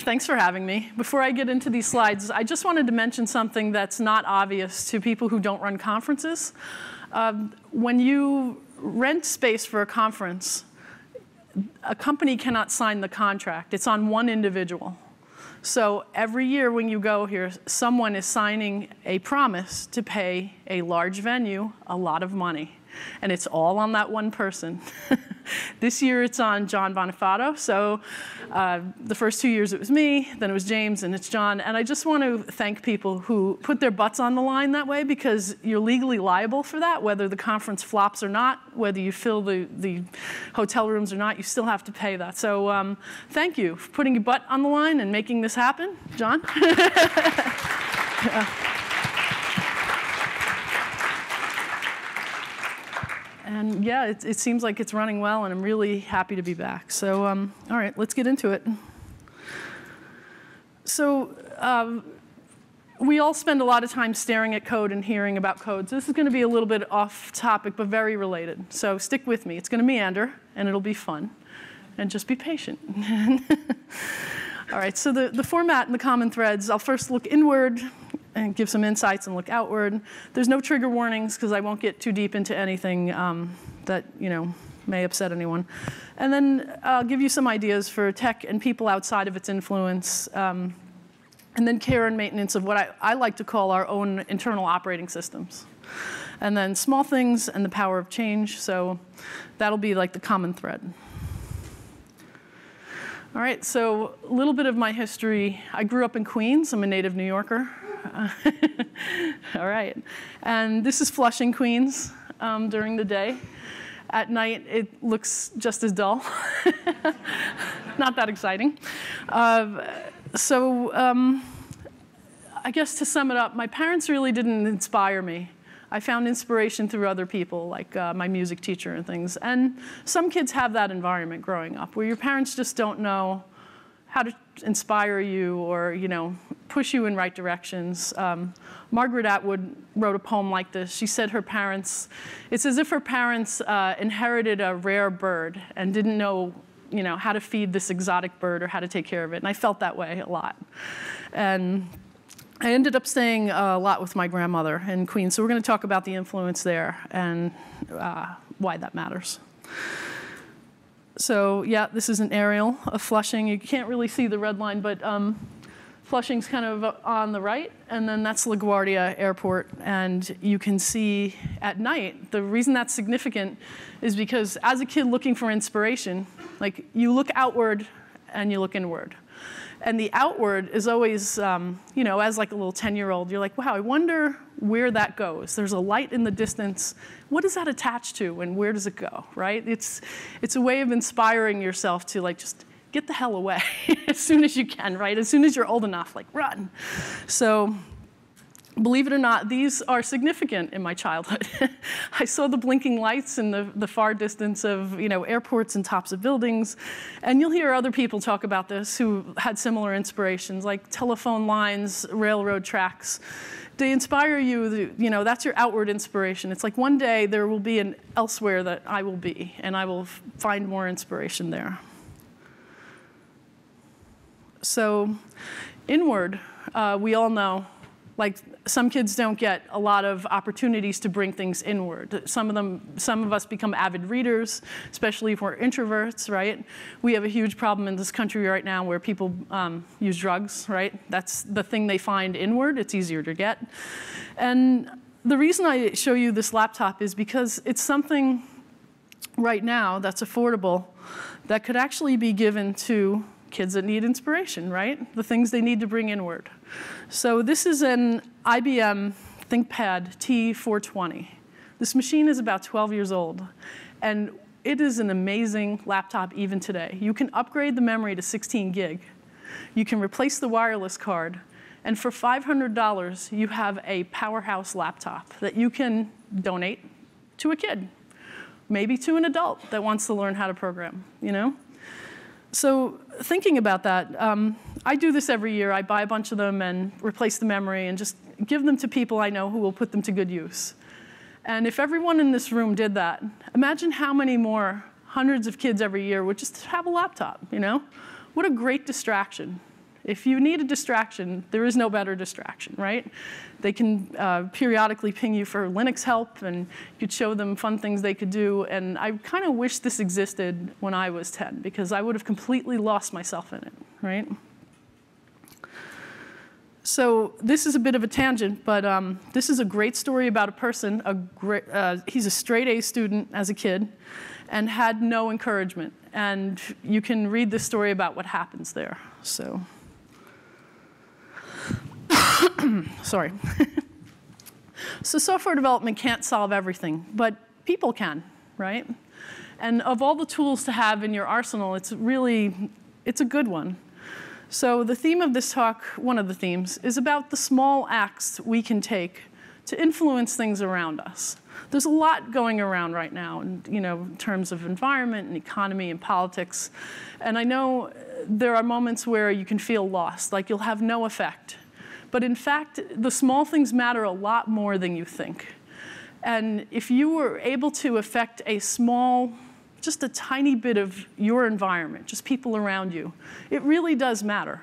Thanks for having me. Before I get into these slides, I just wanted to mention something that's not obvious to people who don't run conferences. When you rent space for a conference, a company cannot sign the contract. It's on one individual. So every year when you go here, someone is signing a promise to pay a large venue a lot of money. And it's all on that one person. This year it's on John Bonifato. So the first 2 years it was me, then it was James, and it's John. And I just want to thank people who put their butts on the line that way, because you're legally liable for that, whether the conference flops or not, whether you fill the hotel rooms or not, you still have to pay that. So thank you for putting your butt on the line and making this happen. John? Yeah. And yeah, it seems like it's running well, and I'm really happy to be back. So all right, let's get into it. So we all spend a lot of time staring at code and hearing about code. So this is going to be a little bit off topic, but very related. So stick with me. It's going to meander, and it'll be fun. And just be patient. All right, so the format and the common threads, I'll first look inward and give some insights and look outward. There's no trigger warnings, because I won't get too deep into anything that may upset anyone. And then I'll give you some ideas for tech and people outside of its influence. And then care and maintenance of what I like to call our own internal operating systems. And then small things and the power of change. So that'll be like the common thread. All right, so a little bit of my history. I grew up in Queens. I'm a native New Yorker. All right. And this is Flushing, Queens, during the day. At night, it looks just as dull. Not that exciting. I guess to sum it up, my parents really didn't inspire me. I found inspiration through other people, like my music teacher and things. And some kids have that environment growing up, where your parents just don't know how to inspire you or push you in right directions. Margaret Atwood wrote a poem like this. She said it's as if her parents inherited a rare bird and didn't know how to feed this exotic bird or how to take care of it. And I felt that way a lot. And I ended up staying a lot with my grandmother in Queens. So we're going to talk about the influence there and why that matters. So yeah, this is an aerial of Flushing. You can't really see the red line, but Flushing's kind of on the right, and then that's LaGuardia Airport. And you can see at night, the reason that's significant is because as a kid looking for inspiration, like you look outward and you look inward. And the outward is always, as like a little 10-year-old, you're like, wow, I wonder where that goes. There's a light in the distance. What is that attached to, and where does it go, right? It's a way of inspiring yourself to just get the hell away as soon as you can, right? As soon as you're old enough, run. So believe it or not, these are significant in my childhood. I saw the blinking lights in the far distance of airports and tops of buildings. And you'll hear other people talk about this who had similar inspirations, like telephone lines, railroad tracks. They inspire you, that's your outward inspiration. It's like one day there will be an elsewhere that I will be, and I will find more inspiration there. So inward, we all know, some kids don't get a lot of opportunities to bring things inward. Some of us become avid readers, especially if we're introverts, right? We have a huge problem in this country right now where people use drugs, right? That's the thing they find inward. It's easier to get. And the reason I show you this laptop is because it's something right now that's affordable that could actually be given to kids that need inspiration, right? The things they need to bring inward. So this is an IBM ThinkPad T420. This machine is about 12 years old, and it is an amazing laptop even today. You can upgrade the memory to 16 gig. You can replace the wireless card, and for $500, you have a powerhouse laptop that you can donate to a kid, maybe to an adult that wants to learn how to program, So thinking about that, I do this every year. I buy a bunch of them and replace the memory and just give them to people I know who will put them to good use. And if everyone in this room did that, imagine how many more hundreds of kids every year would just have a laptop, What a great distraction If you need a distraction, there is no better distraction, right? They can periodically ping you for Linux help, and you could show them fun things they could do. And I kind of wish this existed when I was 10, because I would have completely lost myself in it, right? So this is a bit of a tangent, but this is a great story about a person. He's a straight A student as a kid and had no encouragement. And you can read this story about what happens there. So, sorry. So software development can't solve everything, but people can, right? And of all the tools to have in your arsenal, it's a good one. So the theme of this talk, one of the themes, is about the small acts we can take to influence things around us. There's a lot going around right now in terms of environment and economy and politics. And I know there are moments where you can feel lost, like you'll have no effect. But in fact, the small things matter a lot more than you think. And if you were able to affect just a tiny bit of your environment, just people around you, it really does matter.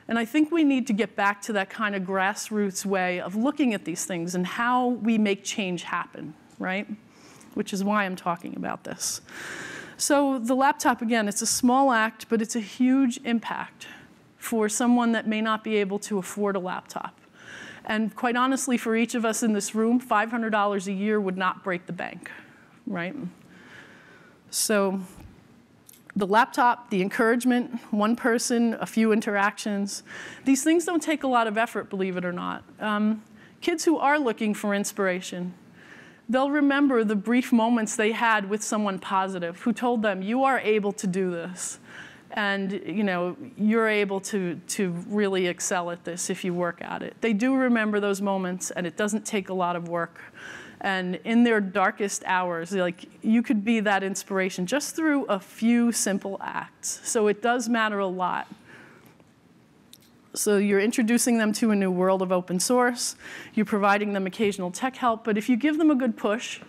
And I think we need to get back to that kind of grassroots way of looking at these things and how we make change happen, right? Which is why I'm talking about this. So the laptop, again, it's a small act, but it's a huge impact for someone that may not be able to afford a laptop. And quite honestly, for each of us in this room, $500 a year would not break the bank, right? So the laptop, the encouragement, one person, a few interactions, these things don't take a lot of effort, believe it or not. Kids who are looking for inspiration, they'll remember the brief moments they had with someone positive who told them, you are able to do this. And you're able to really excel at this if you work at it. They do remember those moments, and it doesn't take a lot of work. And in their darkest hours, you could be that inspiration just through a few simple acts. So it does matter a lot. So you're introducing them to a new world of open source. You're providing them occasional tech help. But if you give them a good push,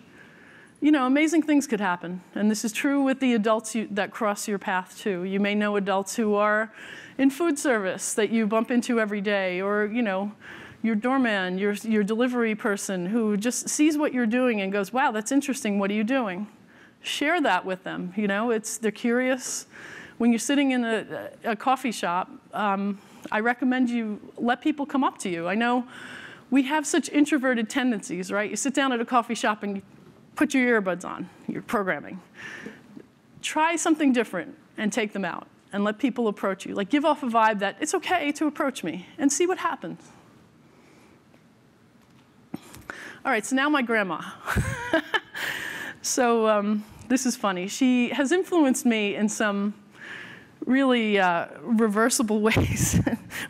amazing things could happen. And this is true with the adults that cross your path, too. You may know adults who are in food service that you bump into every day, or, your doorman, your delivery person who just sees what you're doing and goes, wow, that's interesting, what are you doing? Share that with them, they're curious. When you're sitting in a coffee shop, I recommend you let people come up to you. I know we have such introverted tendencies, right? You sit down at a coffee shop and you put your earbuds on, you're programming. Try something different and take them out and let people approach you. Give off a vibe that it's okay to approach me and see what happens. All right, so now my grandma. So this is funny. She has influenced me in some really reversible ways,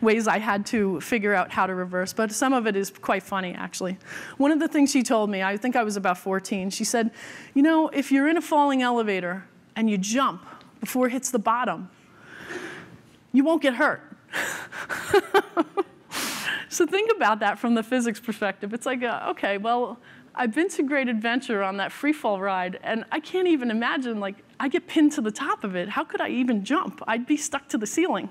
ways I had to figure out how to reverse, but some of it is quite funny, actually. One of the things she told me, I think I was about 14, she said, if you're in a falling elevator and you jump before it hits the bottom, you won't get hurt. So think about that from the physics perspective. It's okay, well, I've been to Great Adventure on that free fall ride, and I can't even imagine, I get pinned to the top of it. How could I even jump? I'd be stuck to the ceiling,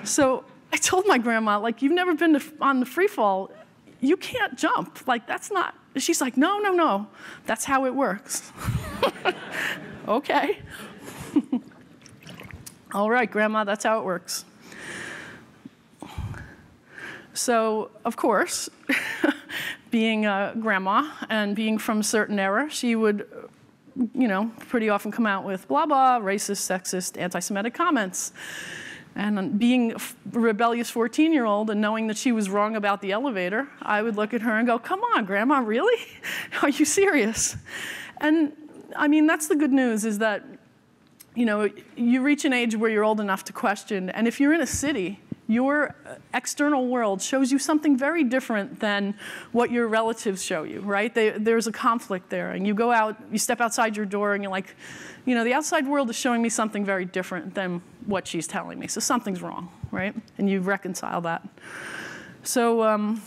So I told my grandma, you've never been on the free fall. You can't jump. That's not. She's like, no. That's how it works. Okay. All right, Grandma, that's how it works. So, of course, being a grandma and being from a certain era, she would, pretty often come out with blah, blah, racist, sexist, anti-Semitic comments. And being a rebellious 14-year-old and knowing that she was wrong about the elevator, I would look at her and go, come on, Grandma, really? Are you serious? And, that's the good news, is that, you reach an age where you're old enough to question. And if you're in a city, your external world shows you something very different than what your relatives show you, right? There's a conflict there, and you go out, you step outside your door, and you're like, the outside world is showing me something very different than what she's telling me, so something's wrong, right? And you reconcile that. So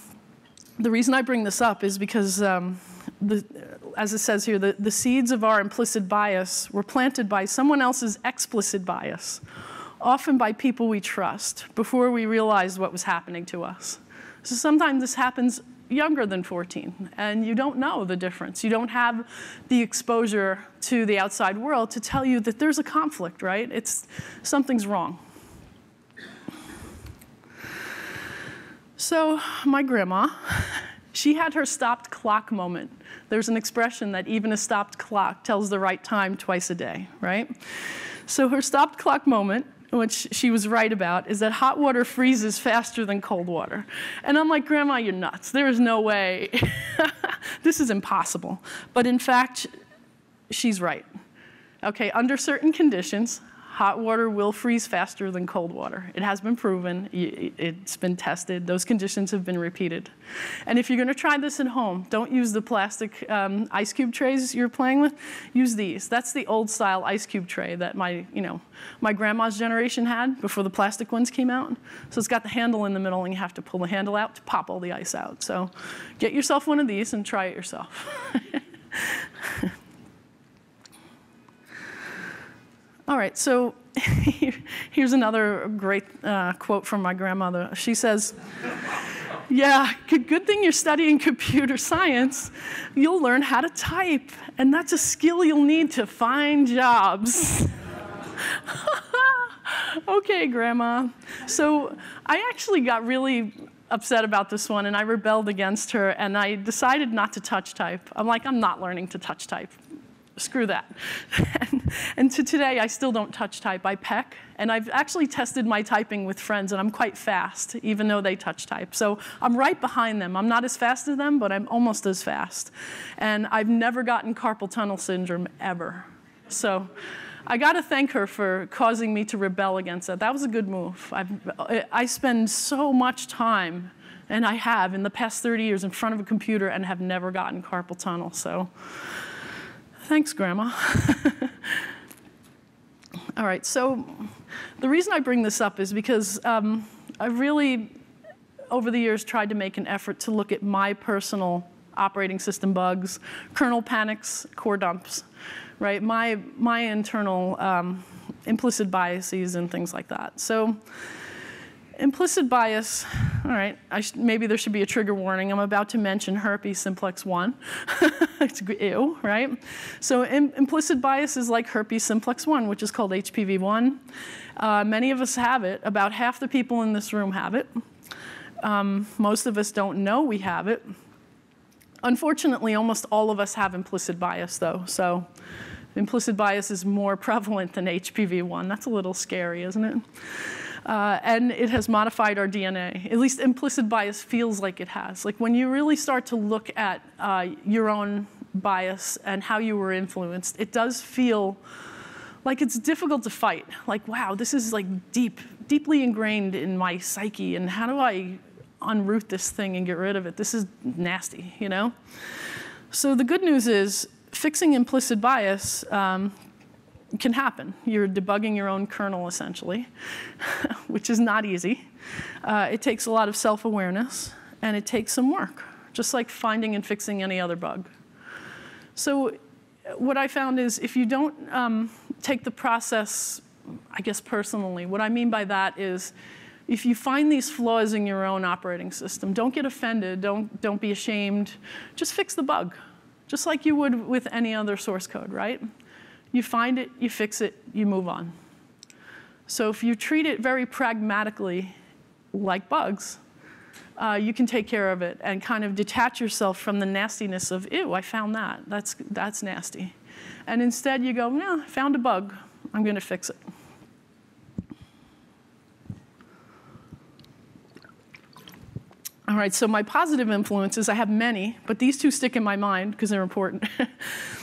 the reason I bring this up is because, as it says here, the seeds of our implicit bias were planted by someone else's explicit bias. often by people we trust, before we realized what was happening to us. So sometimes this happens younger than 14, and you don't know the difference. You don't have the exposure to the outside world to tell you that there's a conflict, right? Something's wrong. So my grandma, she had her stopped clock moment. There's an expression that even a stopped clock tells the right time twice a day, right? So her stopped clock moment, which she was right about, is that hot water freezes faster than cold water. And I'm like, Grandma, you're nuts. There is no way. This is impossible. But in fact, she's right. Okay, under certain conditions, hot water will freeze faster than cold water. It has been proven. It's been tested. Those conditions have been repeated. And if you're going to try this at home, don't use the plastic ice cube trays you're playing with. Use these. That's the old style ice cube tray that my grandma's generation had before the plastic ones came out. So it's got the handle in the middle, and you have to pull the handle out to pop all the ice out. So get yourself one of these and try it yourself. All right, so here's another great quote from my grandmother. She says, yeah, good thing you're studying computer science. You'll learn how to type, and that's a skill you'll need to find jobs. Okay, Grandma. So I actually got really upset about this one, and I rebelled against her, and I decided not to touch type. I'm like, I'm not learning to touch type. Screw that. And to today, I still don't touch type. I peck. And I've actually tested my typing with friends, and I'm quite fast, even though they touch type. So I'm right behind them. I'm not as fast as them, but I'm almost as fast. And I've never gotten carpal tunnel syndrome, ever. So I got to thank her for causing me to rebel against that. That was a good move. I spend so much time, and I have, in the past 30 years, in front of a computer and have never gotten carpal tunnel. So thanks, Grandma. All right, so the reason I bring this up is because I've really, over the years, tried to make an effort to look at my personal operating system bugs, kernel panics, core dumps, right? My internal implicit biases and things like that. So implicit bias, all right, maybe there should be a trigger warning. I'm about to mention herpes simplex 1. It's ew, right? So implicit bias is like herpes simplex 1, which is called HPV1. Many of us have it. About half the people in this room have it. Most of us don't know we have it. Unfortunately, almost all of us have implicit bias, though. So implicit bias is more prevalent than HPV1. That's a little scary, isn't it? And it has modified our DNA. At least implicit bias feels like it has. Like when you really start to look at your own bias and how you were influenced, it does feel like it's difficult to fight. Like, wow, this is like deeply ingrained in my psyche, and how do I unroot this thing and get rid of it? This is nasty, you know? So the good news is fixing implicit bias can happen. You're debugging your own kernel, essentially, which is not easy. It takes a lot of self-awareness, and it takes some work, just like finding and fixing any other bug. So what I found is if you don't take the process, I guess personally, what I mean by that is if you find these flaws in your own operating system, don't get offended, don't be ashamed, just fix the bug, just like you would with any other source code, right? You find it, you fix it, you move on. So if you treat it very pragmatically, like bugs, you can take care of it and kind of detach yourself from the nastiness of, ew, I found that. That's nasty. And instead you go, no, I found a bug. I'm going to fix it. All right, so my positive influences, I have many, but these two stick in my mind because they're important.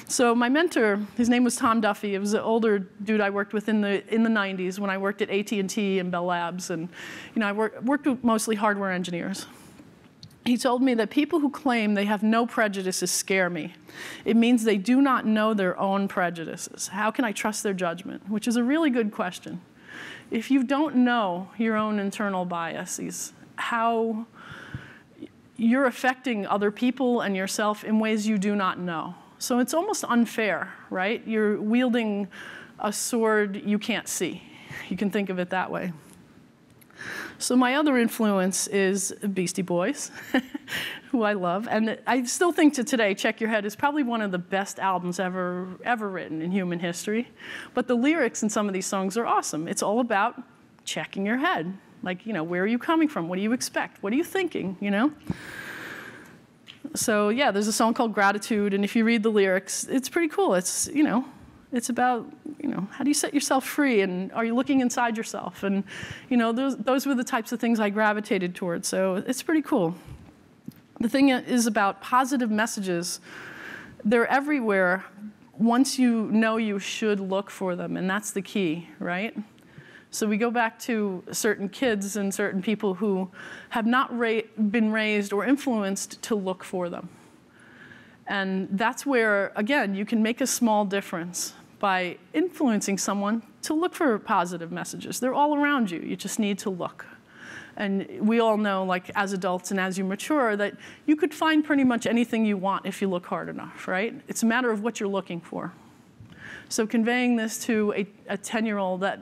So my mentor, his name was Tom Duffy. It was an older dude I worked with in the 90s when I worked at AT&T and Bell Labs, and I worked with mostly hardware engineers. He told me that people who claim they have no prejudices scare me. It means they do not know their own prejudices. How can I trust their judgment? Which is a really good question. If you don't know your own internal biases, how you're affecting other people and yourself in ways you do not know. So it's almost unfair, right? You're wielding a sword you can't see. You can think of it that way. So my other influence is Beastie Boys, who I love. And I still think to today, Check Your Head is probably one of the best albums ever written in human history. But the lyrics in some of these songs are awesome. It's all about checking your head. Like, you know, where are you coming from? What do you expect? What are you thinking, you know? So yeah, there's a song called Gratitude, and if you read the lyrics, it's pretty cool. It's, you know, it's about, you know, how do you set yourself free, and are you looking inside yourself? And, you know, those were the types of things I gravitated towards, so it's pretty cool. The thing is about positive messages, they're everywhere once you know you should look for them, and that's the key, right? So we go back to certain kids and certain people who have not been raised or influenced to look for them. And that's where, again, you can make a small difference by influencing someone to look for positive messages. They're all around you. You just need to look. And we all know, like, as adults and as you mature, that you could find pretty much anything you want if you look hard enough, right? It's a matter of what you're looking for. So conveying this to a 10-year-old that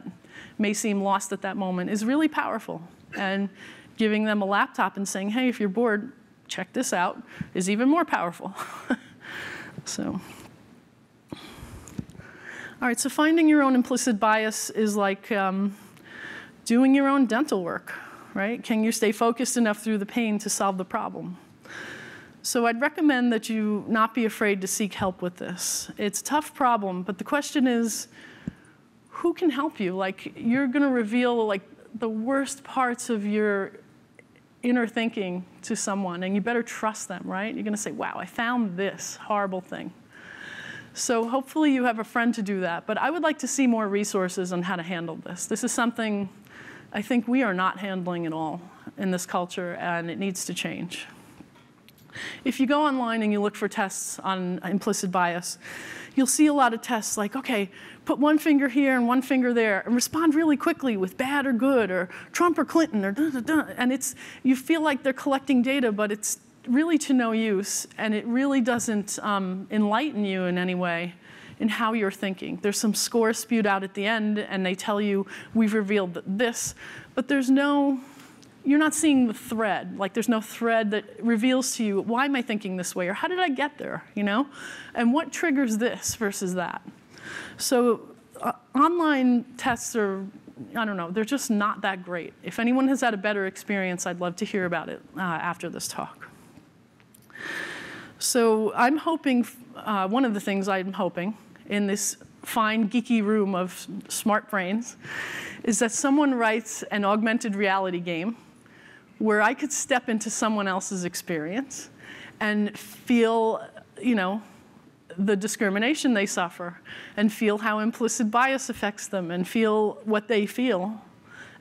may seem lost at that moment is really powerful. And giving them a laptop and saying, hey, if you're bored, check this out, is even more powerful. So, all right, so finding your own implicit bias is like doing your own dental work, right? Can you stay focused enough through the pain to solve the problem? So I'd recommend that you not be afraid to seek help with this. It's a tough problem, but the question is, who can help you? Like, you're gonna reveal like the worst parts of your inner thinking to someone, and you better trust them, right? You're gonna say, wow, I found this horrible thing. So hopefully you have a friend to do that, but I would like to see more resources on how to handle this. This is something I think we are not handling at all in this culture, and it needs to change. If you go online and you look for tests on implicit bias, you'll see a lot of tests like, okay, put one finger here and one finger there, and respond really quickly with bad or good, or Trump or Clinton, or da-da-da. And you feel like they're collecting data, but it's really to no use, and it really doesn't enlighten you in any way in how you're thinking. There's some scores spewed out at the end, and they tell you, we've revealed this, but you're not seeing the thread. Like, there's no thread that reveals to you, why am I thinking this way, or how did I get there, you know? And what triggers this versus that? So online tests are, I don't know, they're just not that great. If anyone has had a better experience, I'd love to hear about it after this talk. So I'm hoping, one of the things I'm hoping in this fine geeky room of smart brains is that someone writes an augmented reality game where I could step into someone else's experience and feel, you know, the discrimination they suffer, and feel how implicit bias affects them, and feel what they feel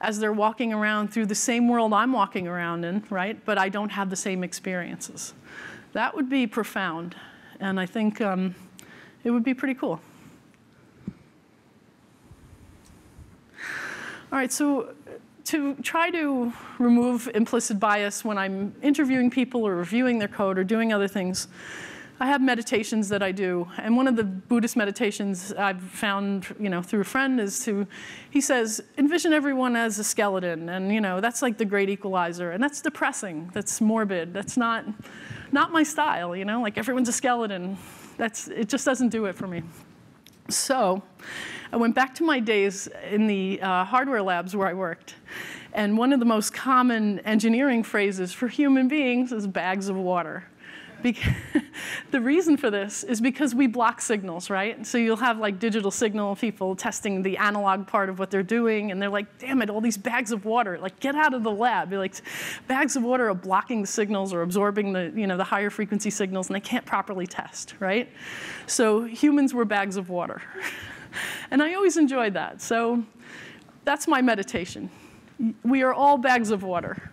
as they're walking around through the same world I'm walking around in, right? But I don't have the same experiences. That would be profound, and I think it would be pretty cool. All right, so to try to remove implicit bias when I'm interviewing people or reviewing their code or doing other things, I have meditations that I do. And one of the Buddhist meditations I've found, you know, through a friend is he says, envision everyone as a skeleton. And, you know, that's like the great equalizer. And that's depressing. That's morbid. That's not my style, you know, like everyone's a skeleton. It just doesn't do it for me. So I went back to my days in the hardware labs where I worked. And one of the most common engineering phrases for human beings is bags of water. The reason for this is because we block signals, right? So you'll have like digital signal people testing the analog part of what they're doing, and they're like, damn it, all these bags of water, like get out of the lab. You're like, bags of water are blocking the signals or absorbing the higher frequency signals, and they can't properly test, right? So humans were bags of water. And I always enjoyed that. So that's my meditation. We are all bags of water.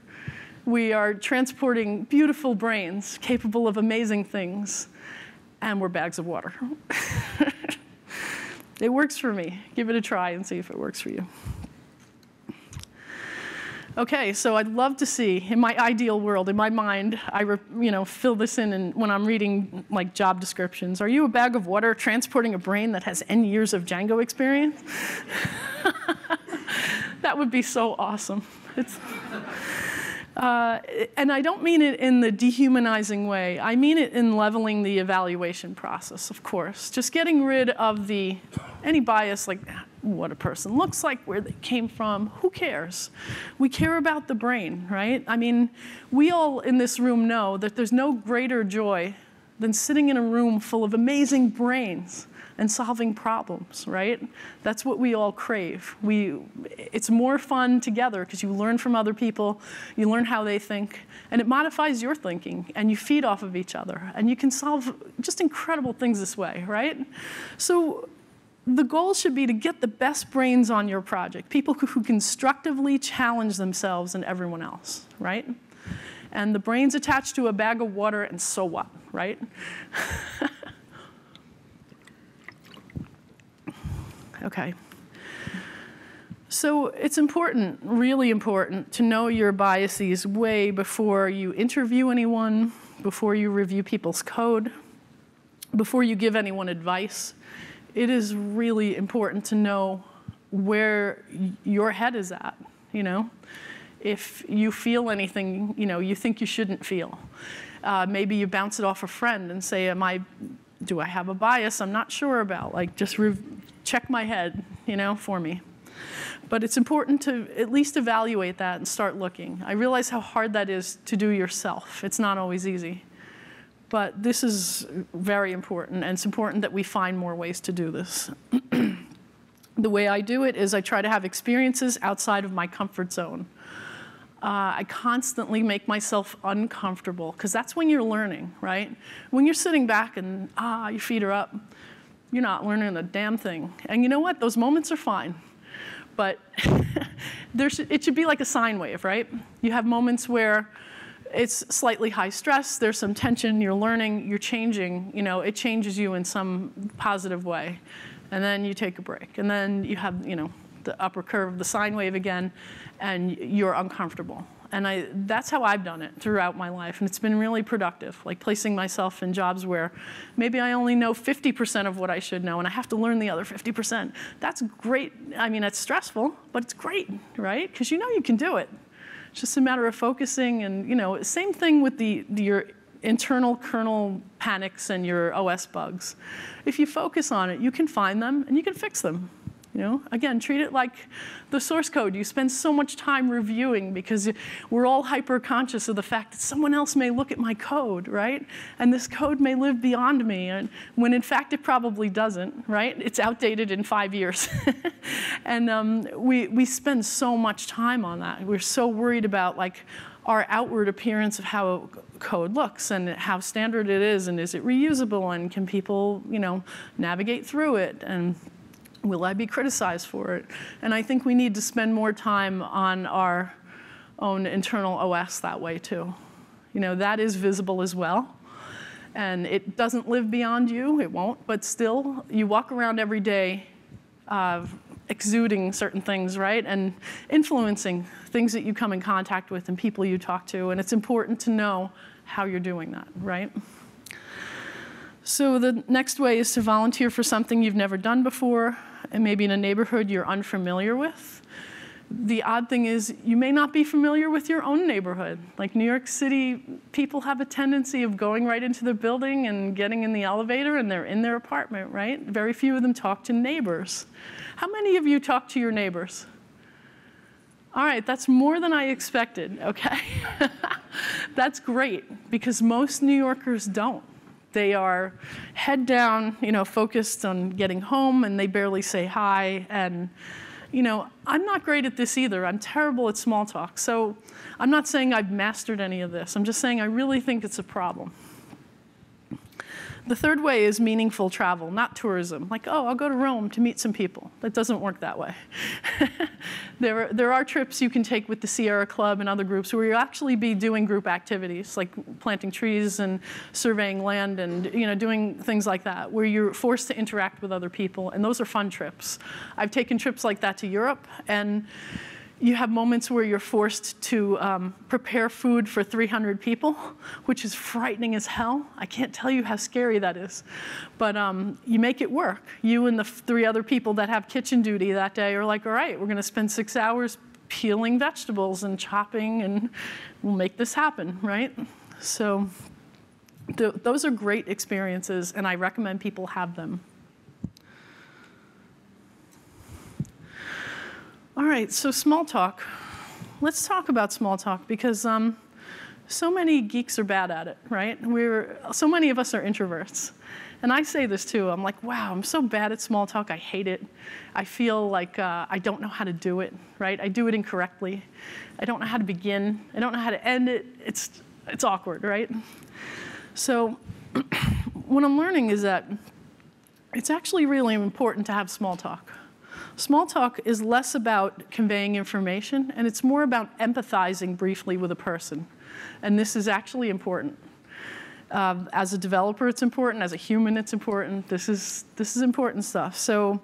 We are transporting beautiful brains capable of amazing things, and we're bags of water. It works for me. Give it a try and see if it works for you. Okay, so I'd love to see, in my ideal world, in my mind, I fill this in when I'm reading like job descriptions. Are you a bag of water transporting a brain that has N years of Django experience? That would be so awesome. And I don't mean it in the dehumanizing way. I mean it in leveling the evaluation process, of course. Just getting rid of any bias, like what a person looks like, where they came from, who cares? We care about the brain, right? I mean, we all in this room know that there's no greater joy than sitting in a room full of amazing brains and solving problems, right? That's what we all crave. It's more fun together because you learn from other people, you learn how they think, and it modifies your thinking, and you feed off of each other, and you can solve just incredible things this way, right? So the goal should be to get the best brains on your project, people who constructively challenge themselves and everyone else, right? And the brain's attached to a bag of water, and so what, right? Okay. So it's important, really important, to know your biases way before you interview anyone, before you review people's code, before you give anyone advice. It is really important to know where your head is at, you know? If you feel anything, you know, you think you shouldn't feel. Maybe you bounce it off a friend and say, do I have a bias I'm not sure about? Like, just check my head, you know, for me. But it's important to at least evaluate that and start looking. I realize how hard that is to do yourself. It's not always easy. But this is very important, and it's important that we find more ways to do this. The way I do it is I try to have experiences outside of my comfort zone. I constantly make myself uncomfortable, because that's when you're learning, right? When you're sitting back and, your feet are up, you're not learning a damn thing. And you know what? Those moments are fine. But it should be like a sine wave, right? You have moments where it's slightly high stress, there's some tension, you're learning, you're changing, you know, it changes you in some positive way. And then you take a break. And then you have, you know, the upper curve of the sine wave again, and you're uncomfortable. And that's how I've done it throughout my life, and it's been really productive, like placing myself in jobs where maybe I only know 50% of what I should know, and I have to learn the other 50%. That's great. I mean, it's stressful, but it's great, right? Because you know you can do it. It's just a matter of focusing, and you know, same thing with your internal kernel panics and your OS bugs. If you focus on it, you can find them, and you can fix them. You know, again, treat it like the source code. You spend so much time reviewing because we're all hyper-conscious of the fact that someone else may look at my code, right? And this code may live beyond me, and when in fact it probably doesn't, right? It's outdated in 5 years. And we spend so much time on that. We're so worried about like our outward appearance of how code looks and how standard it is, and is it reusable, and can people, you know, navigate through it, and will I be criticized for it? And I think we need to spend more time on our own internal OS that way too. You know, that is visible as well. And it doesn't live beyond you, it won't, but still, you walk around every day exuding certain things, right? And influencing things that you come in contact with and people you talk to. And it's important to know how you're doing that, right? So the next way is to volunteer for something you've never done before, and maybe in a neighborhood you're unfamiliar with. The odd thing is you may not be familiar with your own neighborhood. Like New York City, people have a tendency of going right into the building and getting in the elevator, and they're in their apartment, right? Very few of them talk to neighbors. How many of you talk to your neighbors? All right, that's more than I expected, okay? That's great, because most New Yorkers don't. They are head down, you know, focused on getting home, and they barely say hi. And, you know, I'm not great at this either. I'm terrible at small talk. So I'm not saying I've mastered any of this. I'm just saying I really think it's a problem. The third way is meaningful travel, not tourism. Like, oh, I'll go to Rome to meet some people. That doesn't work that way. There are trips you can take with the Sierra Club and other groups where you'll actually be doing group activities, like planting trees and surveying land and, you know, doing things like that, where you're forced to interact with other people, and those are fun trips. I've taken trips like that to Europe, and You have moments where you're forced to prepare food for 300 people, which is frightening as hell. I can't tell you how scary that is. But you make it work. You and the 3 other people that have kitchen duty that day are like, all right, we're going to spend 6 hours peeling vegetables and chopping, and we'll make this happen, right? So those are great experiences, and I recommend people have them. All right, so small talk. Let's talk about small talk, because so many geeks are bad at it, right? So many of us are introverts. And I say this too. I'm like, wow, I'm so bad at small talk. I hate it. I feel like I don't know how to do it, right? I do it incorrectly. I don't know how to begin. I don't know how to end it. It's awkward, right? So what I'm learning is that it's actually really important to have small talk. Small talk is less about conveying information, and it's more about empathizing briefly with a person. And this is actually important. As a developer, it's important. As a human, it's important. This is important stuff. So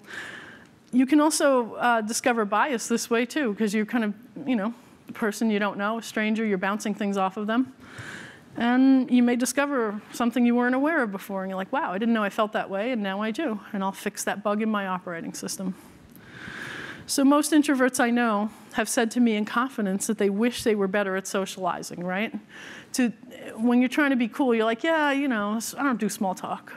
you can also discover bias this way, too, because you're kind of, the person you don't know, a stranger, you're bouncing things off of them. And you may discover something you weren't aware of before, and you're like, wow, I didn't know I felt that way, and now I do. And I'll fix that bug in my operating system. So most introverts I know have said to me in confidence that they wish they were better at socializing, right? When you're trying to be cool, you're like, yeah, I don't do small talk.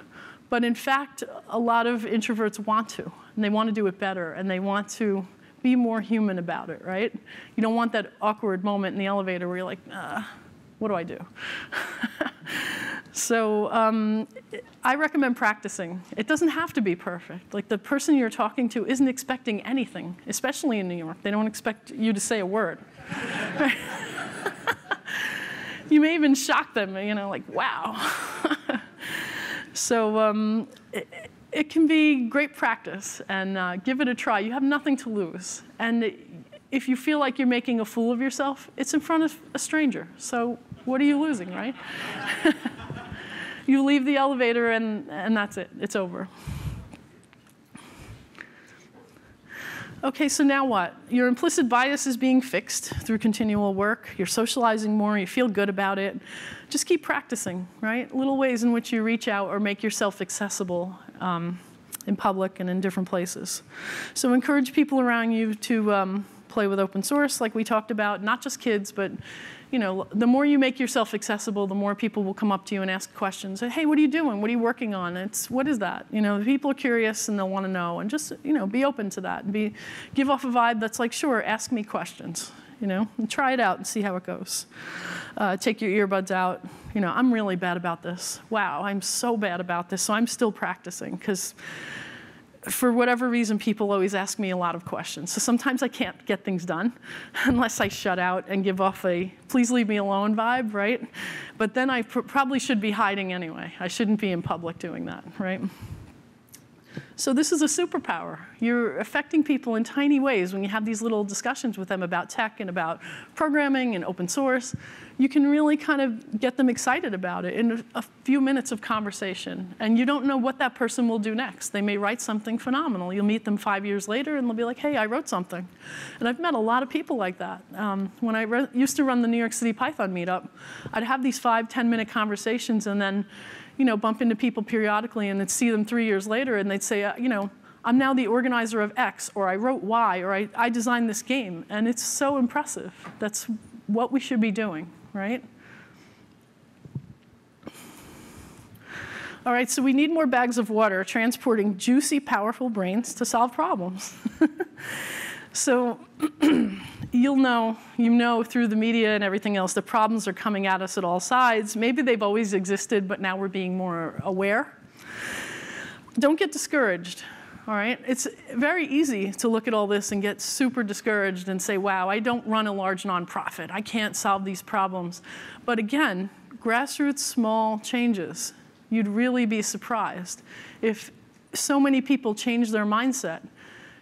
But in fact, a lot of introverts want to, and they want to do it better, and they want to be more human about it, right? You don't want that awkward moment in the elevator where you're like, what do I do? So I recommend practicing. It doesn't have to be perfect. Like, the person you're talking to isn't expecting anything, especially in New York. They don't expect you to say a word. You may even shock them, like, wow. So it can be great practice, and give it a try. You have nothing to lose. And if you feel like you're making a fool of yourself, it's in front of a stranger. So what are you losing, right? You leave the elevator, and that's it. It's over. Okay, so now what? Your implicit bias is being fixed through continual work. You're socializing more. You feel good about it. Just keep practicing, right? Little ways in which you reach out or make yourself accessible in public and in different places. So encourage people around you to play with open source, like we talked about. Not just kids, but the more you make yourself accessible, the more people will come up to you and ask questions. Hey, what are you doing? What are you working on? What is that? People are curious and they'll want to know. And just, be open to that. And give off a vibe that's like, sure, ask me questions. And try it out and see how it goes. Take your earbuds out. I'm really bad about this. Wow, I'm so bad about this. So I'm still practicing, because for whatever reason, people always ask me a lot of questions. So sometimes I can't get things done unless I shut out and give off a please leave me alone vibe, right? But then I probably should be hiding anyway. I shouldn't be in public doing that, right? So this is a superpower. You're affecting people in tiny ways when you have these little discussions with them about tech and about programming and open source. You can really kind of get them excited about it in a few minutes of conversation. And you don't know what that person will do next. They may write something phenomenal. You'll meet them 5 years later, and they'll be like, hey, I wrote something. And I've met a lot of people like that. When I used to run the New York City Python meetup, I'd have these 5-10-minute conversations, and then bump into people periodically and then see them 3 years later, and they'd say, I'm now the organizer of X, or I wrote Y, or I designed this game. And it's so impressive. That's what we should be doing, right? All right, so we need more bags of water transporting juicy, powerful brains to solve problems. So you know through the media and everything else, the problems are coming at us at all sides. Maybe they've always existed, but now we're being more aware. Don't get discouraged, all right? It's very easy to look at all this and get super discouraged and say, wow, I don't run a large nonprofit. I can't solve these problems. But again, grassroots small changes. You'd really be surprised if so many people change their mindset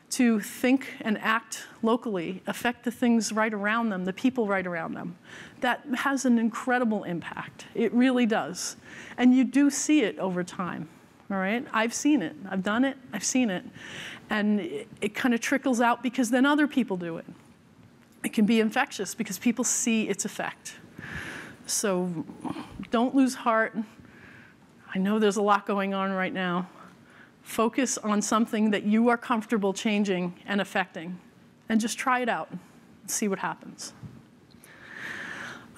to think and act locally, affect the things right around them, the people right around them. That has an incredible impact. It really does. And you do see it over time, all right? I've seen it. I've done it. I've seen it. And it kind of trickles out because then other people do it. it can be infectious because people see its effect. So don't lose heart. I know there's a lot going on right now. Focus on something that you are comfortable changing and affecting, and just try it out and see what happens.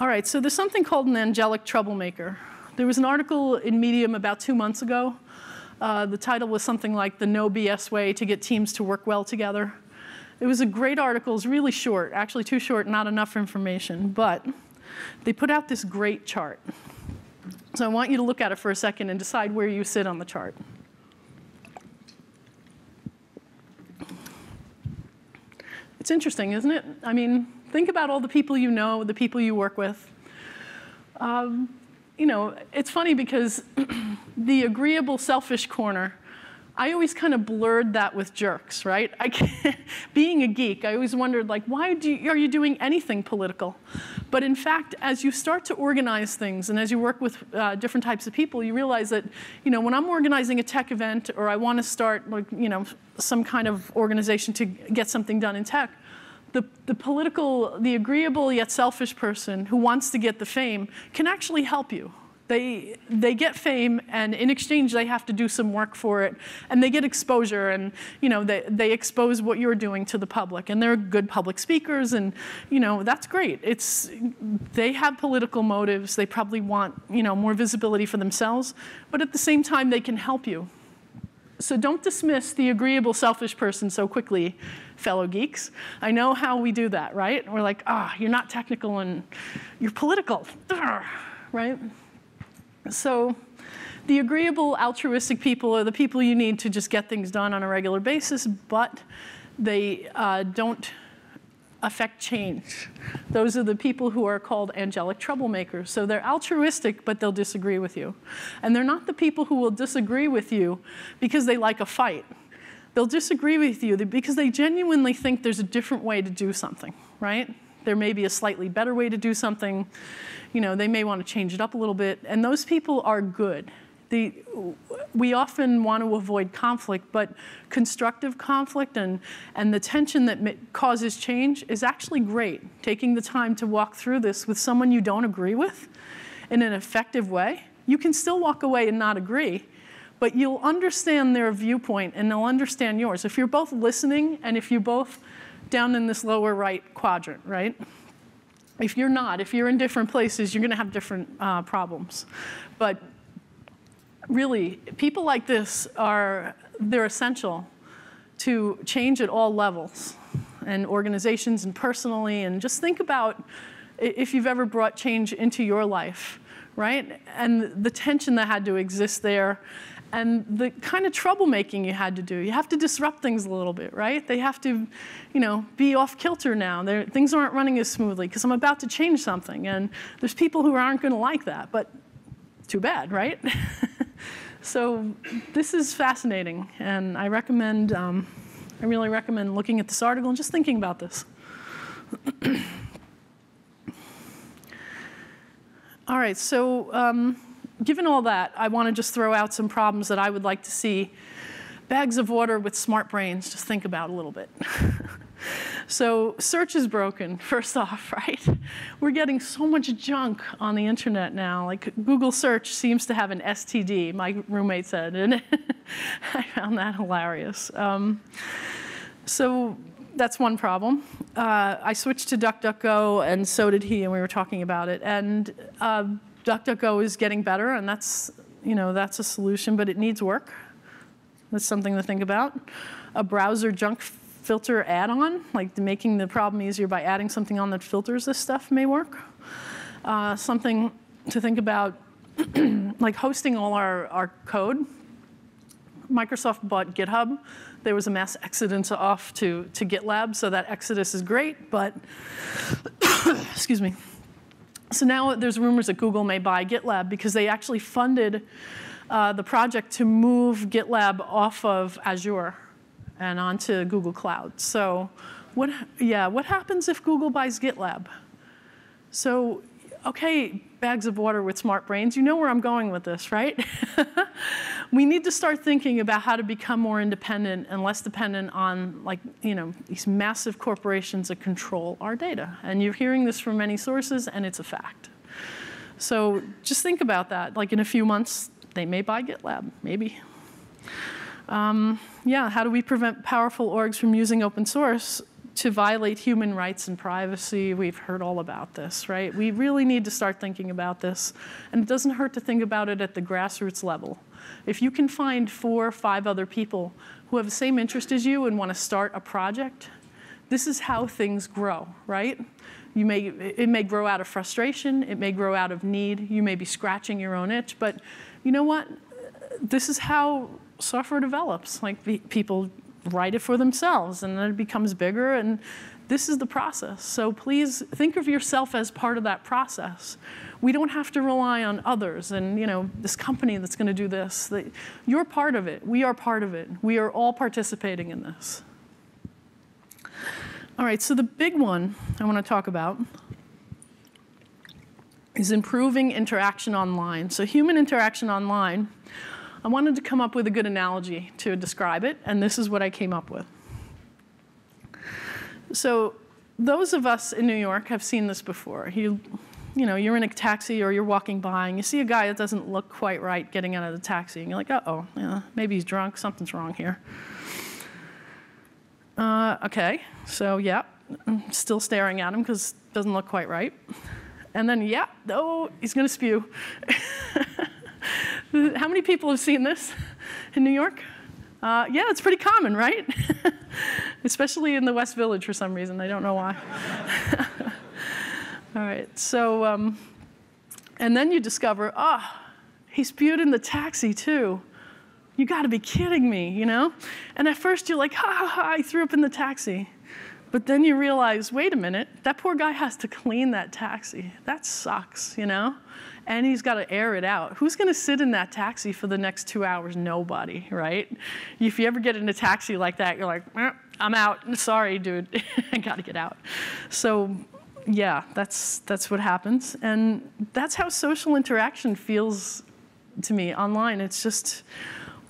All right, so there's something called an angelic troublemaker. There was an article in Medium about 2 months ago. The title was something like "The No BS Way to Get Teams to Work Well Together." It was a great article. It was really short, actually too short, not enough information, but they put out this great chart. So I want you to look at it for a second and decide where you sit on the chart. It's interesting, isn't it? I mean, think about all the people you know, the people you work with. You know, it's funny because the agreeable, selfish corner, I always kind of blurred that with jerks, right? Being a geek, I always wondered, like, why are you doing anything political? But in fact, as you start to organize things and as you work with different types of people, you realize that, you know, when I'm organizing a tech event or I want to start, like, you know, some kind of organization to get something done in tech, the agreeable yet selfish person who wants to get the fame can actually help you. They get fame, and in exchange, they have to do some work for it, and they get exposure, and you know they expose what you're doing to the public, and they're good public speakers, and you know that's great. They have political motives. They probably want more visibility for themselves, but at the same time, they can help you. So don't dismiss the agreeable, selfish person so quickly, fellow geeks. I know how we do that, right? We're like, you're not technical and you're political, right? So the agreeable, altruistic people are the people you need to just get things done on a regular basis, but they don't affect change. Those are the people who are called angelic troublemakers. So they're altruistic, but they'll disagree with you. And they're not the people who will disagree with you because they like a fight. They'll disagree with you because they genuinely think there's a different way to do something, right? There may be a slightly better way to do something. You know, they may want to change it up a little bit. And those people are good. We often want to avoid conflict, but constructive conflict and the tension that causes change is actually great. Taking the time to walk through this with someone you don't agree with in an effective way. You can still walk away and not agree, but you'll understand their viewpoint and they'll understand yours. If you're both listening and if you're both down in this lower right quadrant, right? If you're not, if you're in different places, you're going to have different problems. But really, people like this they're essential to change at all levels, and organizations and personally, and just think about if you've ever brought change into your life, right? And the tension that had to exist there, and the kind of troublemaking you had to do. You have to disrupt things a little bit, right? They have to, be off kilter now. Things aren't running as smoothly because I'm about to change something, and there's people who aren't going to like that, but too bad, right? So this is fascinating, and I really recommend looking at this article and just thinking about this. All right, so given all that, I want to just throw out some problems that I would like to see bags of water with smart brains just think about a little bit. So search is broken, first off, right? We're getting so much junk on the internet now. Like Google search seems to have an STD, my roommate said, and I found that hilarious. So that's one problem. I switched to DuckDuckGo, and so did he, and we were talking about it. And DuckDuckGo is getting better, and that's a solution, but it needs work. That's something to think about. A browser junk filter add-on, like making the problem easier by adding something on that filters this stuff may work. Something to think about, like hosting all our code. Microsoft bought GitHub. There was a mass exodus off to GitLab, so that exodus is great, but, excuse me. So now there's rumors that Google may buy GitLab because they actually funded the project to move GitLab off of Azure and onto Google Cloud. So what happens if Google buys GitLab? So, okay, bags of water with smart brains, you know where I'm going with this, right? we need to start thinking about how to become more independent and less dependent on, like, these massive corporations that control our data. And you're hearing this from many sources, and it's a fact. So just think about that. Like, in a few months, they may buy GitLab, maybe. Yeah, how do we prevent powerful orgs from using open source to violate human rights and privacy? We've heard all about this, right? We really need to start thinking about this. And it doesn't hurt to think about it at the grassroots level. If you can find 4 or 5 other people who have the same interest as you and want to start a project, this is how things grow, right? It may grow out of frustration. It may grow out of need. You may be scratching your own itch. But you know what? This is how software develops. Like, people write it for themselves, and then it becomes bigger, and this is the process. So please think of yourself as part of that process. We don't have to rely on others and this company that's going to do this. You're part of it. We are part of it. We are all participating in this. All right, so the big one I want to talk about is improving interaction online. So human interaction online, I wanted to come up with a good analogy to describe it, and this is what I came up with. So those of us in New York have seen this before. You're in a taxi or you're walking by, and you see a guy that doesn't look quite right getting out of the taxi, and you're like, uh-oh, maybe he's drunk, something's wrong here. Okay, so yeah, I'm still staring at him because it doesn't look quite right. And then, yeah, oh, he's going to spew. How many people have seen this in New York? Yeah, it's pretty common, right? Especially in the West Village for some reason. I don't know why. All right, so, and then you discover, he spewed in the taxi too. You got to be kidding me, And at first you're like, ha, ha, ha, I threw up in the taxi. But then you realize, wait a minute, that poor guy has to clean that taxi. That sucks, And he's got to air it out. Who's going to sit in that taxi for the next 2 hours? Nobody, right? If you ever get in a taxi like that, you're like, I'm out. Sorry, dude. I got to get out. So yeah, that's what happens. And that's how social interaction feels to me online. It's just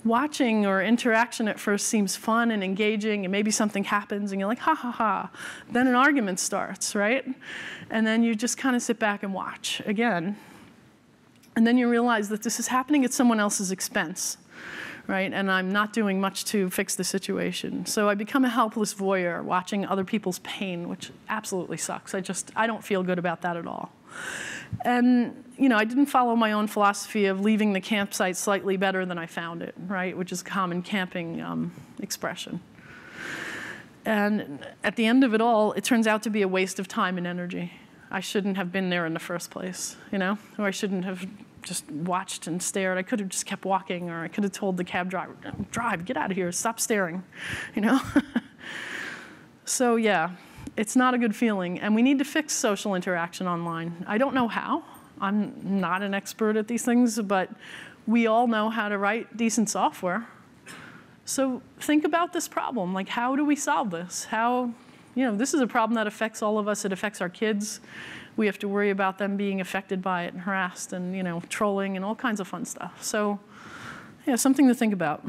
watching or interaction at first seems fun and engaging, and maybe something happens, and you're like, ha, ha, ha. Then an argument starts, right? And then you just kind of sit back and watch again. And then you realize that this is happening at someone else's expense, right? And I'm not doing much to fix the situation. So I become a helpless voyeur watching other people's pain, which absolutely sucks. I don't feel good about that at all. And I didn't follow my own philosophy of leaving the campsite slightly better than I found it, right? Which is a common camping expression. And at the end of it all, it turns out to be a waste of time and energy. I shouldn't have been there in the first place, Or I shouldn't have just watched and stared. I could have just kept walking, or I could have told the cab driver, drive, get out of here, stop staring, So yeah, it's not a good feeling, and we need to fix social interaction online. I don't know how. I'm not an expert at these things, but we all know how to write decent software. So think about this problem. Like, how do we solve this? This is a problem that affects all of us. It affects our kids. We have to worry about them being affected by it and harassed and, trolling and all kinds of fun stuff. So, yeah, something to think about.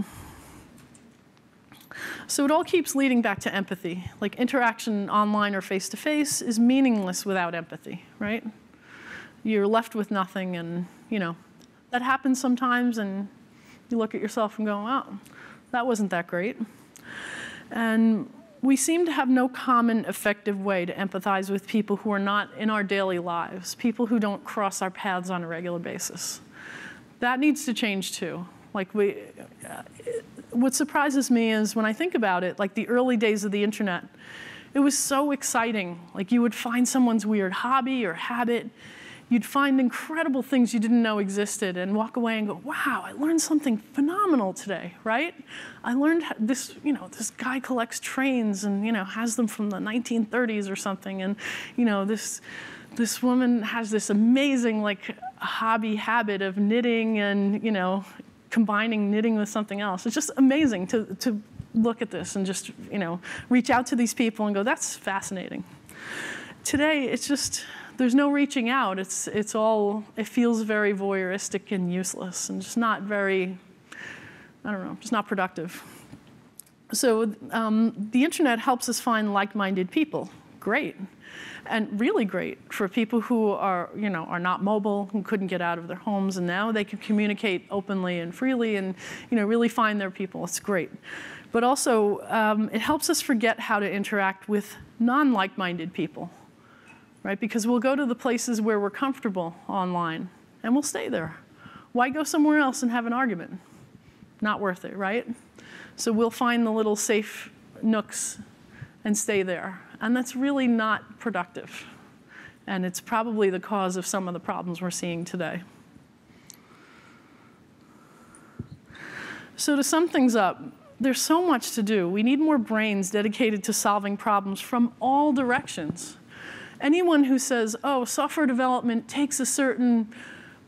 So it all keeps leading back to empathy. Like, interaction online or face-to-face is meaningless without empathy, right? You're left with nothing, and, that happens sometimes, and you look at yourself and go, oh, that wasn't that great. And we seem to have no common effective way to empathize with people who are not in our daily lives, people who don't cross our paths on a regular basis. That needs to change too. Like, what surprises me is when I think about it, like the early days of the internet, it was so exciting. Like, you would find someone's weird hobby or habit. You'd find incredible things you didn't know existed and walk away and go, wow, I learned something phenomenal today, right? I learned this, this guy collects trains and, has them from the 1930s or something. And, this woman has this amazing, like, hobby habit of knitting and, combining knitting with something else. It's just amazing to look at this and just, reach out to these people and go, that's fascinating. Today, it's just, there's no reaching out. It feels very voyeuristic and useless and just not very I don't know, just not productive. So the internet helps us find like-minded people. Great. And really great for people who are not mobile, who couldn't get out of their homes, and now they can communicate openly and freely and really find their people. It's great. But also, it helps us forget how to interact with non-like-minded people, right? Because we'll go to the places where we're comfortable online, and we'll stay there. Why go somewhere else and have an argument? Not worth it, right? So we'll find the little safe nooks and stay there. And that's really not productive. And it's probably the cause of some of the problems we're seeing today. So to sum things up, there's so much to do. We need more brains dedicated to solving problems from all directions. Anyone who says, oh, software development takes a certain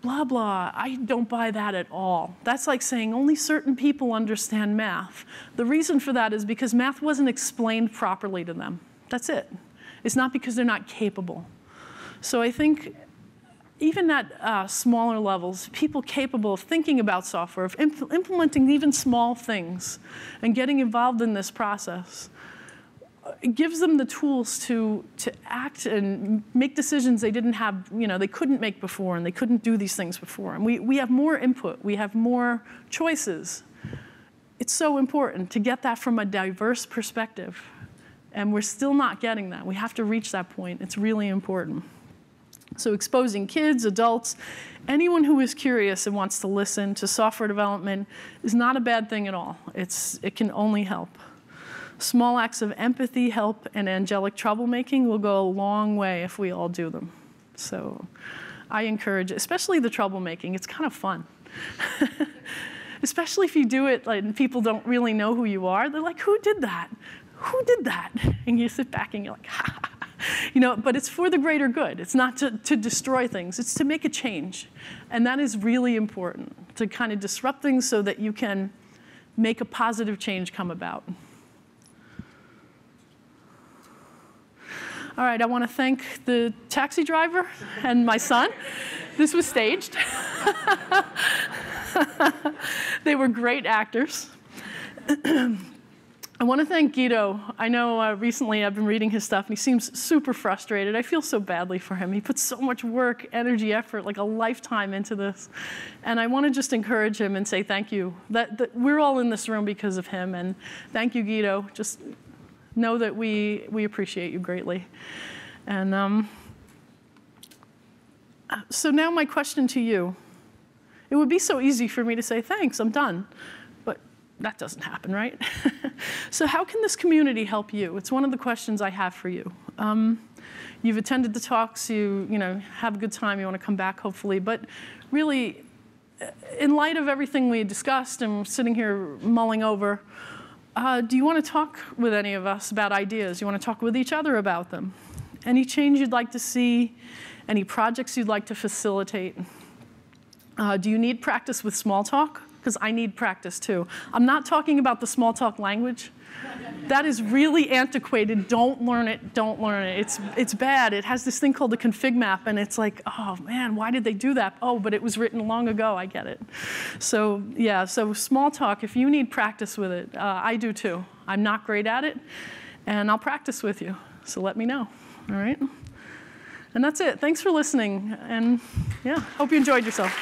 blah, blah, I don't buy that at all. That's like saying only certain people understand math. The reason for that is because math wasn't explained properly to them. That's it. It's not because they're not capable. So I think even at smaller levels, people capable of thinking about software, of implementing even small things, and getting involved in this process, it gives them the tools to act and make decisions they didn't have, they couldn't make before, and they couldn't do these things before. And we have more input. We have more choices. It's so important to get that from a diverse perspective. And we're still not getting that. We have to reach that point. It's really important. So exposing kids, adults, anyone who is curious and wants to listen to software development is not a bad thing at all. It can only help. Small acts of empathy, help, and angelic troublemaking will go a long way if we all do them. So I encourage, especially the troublemaking. It's kind of fun. Especially if you do it and people don't really know who you are. They're like, who did that? Who did that? And you sit back and you're like, ha, ha, ha. But it's for the greater good. It's not to destroy things. It's to make a change. And that is really important, to kind of disrupt things so that you can make a positive change come about. All right, I want to thank the taxi driver and my son. This was staged. They were great actors. I want to thank Guido. I know recently I've been reading his stuff, and he seems super frustrated. I feel so badly for him. He puts so much work, energy, effort, like a lifetime into this. And I want to just encourage him and say thank you. That we're all in this room because of him, and thank you, Guido. Just know that we appreciate you greatly. And so now my question to you. It would be so easy for me to say, thanks, I'm done. But that doesn't happen, right? So how can this community help you? It's one of the questions I have for you. You've attended the talks, you have a good time, you want to come back, hopefully. But really, in light of everything we discussed and we're sitting here mulling over, do you want to talk with any of us about ideas? You want to talk with each other about them? Any change you'd like to see? Any projects you'd like to facilitate? Do you need practice with small talk? Because I need practice too. I'm not talking about the small talk language. That is really antiquated. Don't learn it. Don't learn it. It's bad. It has this thing called the config map, and it's like, oh man, why did they do that? Oh, but it was written long ago. I get it. So yeah, so small talk, if you need practice with it, I do too. I'm not great at it, and I'll practice with you. So let me know, all right? And that's it. Thanks for listening, and yeah, hope you enjoyed yourself.